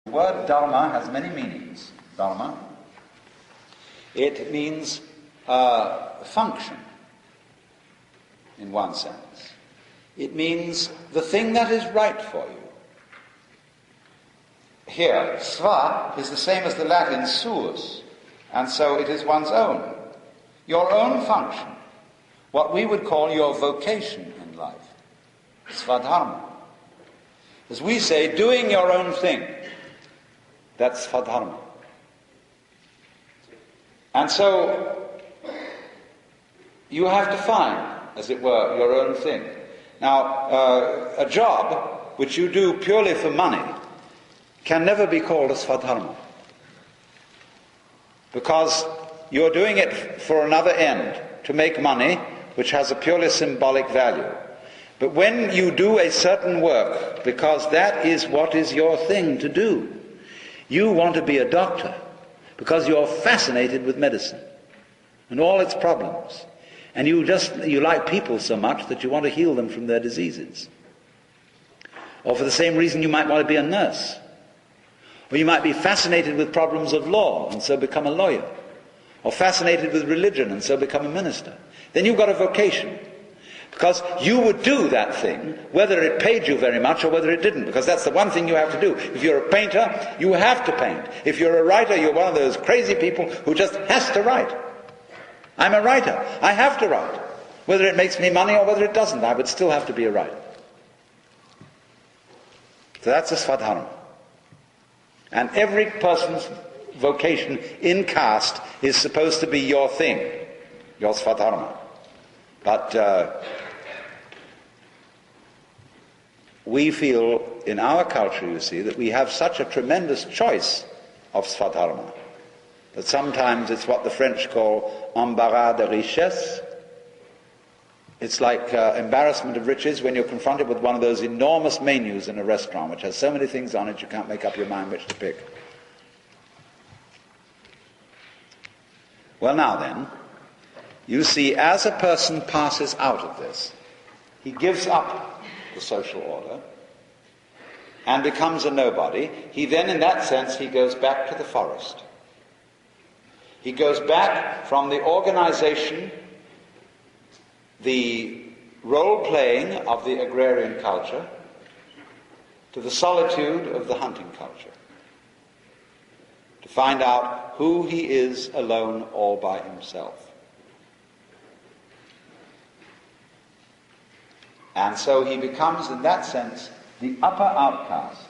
The word dharma has many meanings. Dharma. It means function, in one sense. It means the thing that is right for you. Here, sva is the same as the Latin suus, and so it is one's own. Your own function, what we would call your vocation in life. Svadharma. As we say, doing your own thing. That's svadharma. And so, you have to find, as it were, your own thing. Now, a job which you do purely for money can never be called a svadharma. Because you're doing it for another end, to make money, which has a purely symbolic value. But when you do a certain work, because that is what is your thing to do, you want to be a doctor, because you're fascinated with medicine and all its problems. And you like people so much that you want to heal them from their diseases. Or for the same reason you might want to be a nurse. Or you might be fascinated with problems of law and so become a lawyer. Or fascinated with religion and so become a minister. Then you've got a vocation. Because you would do that thing whether it paid you very much or whether it didn't. Because that's the one thing you have to do. If you're a painter, you have to paint. If you're a writer, you're one of those crazy people who just has to write. I'm a writer. I have to write. Whether it makes me money or whether it doesn't, I would still have to be a writer. So that's a svadharma. And every person's vocation in caste is supposed to be your thing, your svadharma. But we feel in our culture, you see, that we have such a tremendous choice of svadharma that sometimes it's what the French call embarras de richesse. It's like embarrassment of riches when you're confronted with one of those enormous menus in a restaurant which has so many things on it you can't make up your mind which to pick. Well, now then, you see, as a person passes out of this, he gives up the social order and becomes a nobody. He then, in that sense, he goes back to the forest. He goes back from the organization, the role-playing of the agrarian culture, to the solitude of the hunting culture, to find out who he is alone all by himself. And so he becomes, in that sense, the upper outcast.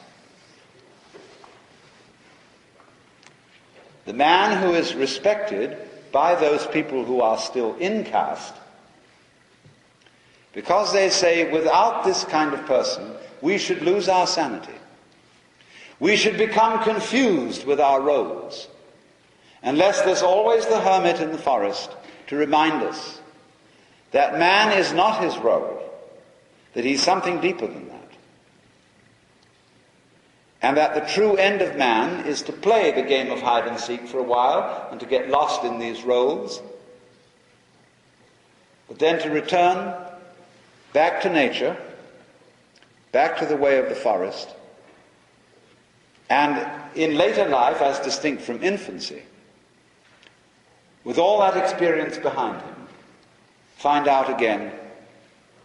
The man who is respected by those people who are still in caste, because they say, without this kind of person, we should lose our sanity. We should become confused with our roles, unless there's always the hermit in the forest to remind us that man is not his role, that he's something deeper than that. And that the true end of man is to play the game of hide and seek for a while and to get lost in these roles, but then to return back to nature, back to the way of the forest, and in later life, as distinct from infancy, with all that experience behind him, find out again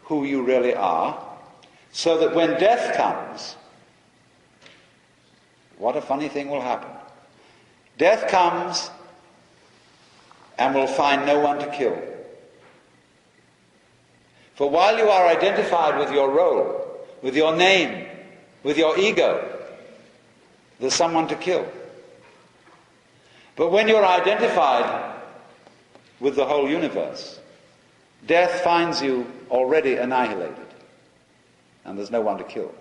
who you really are, so that when death comes, what a funny thing will happen. Death comes and will find no one to kill. For while you are identified with your role, with your name, with your ego, there's someone to kill. But when you're identified with the whole universe, death finds you already annihilated, and there's no one to kill.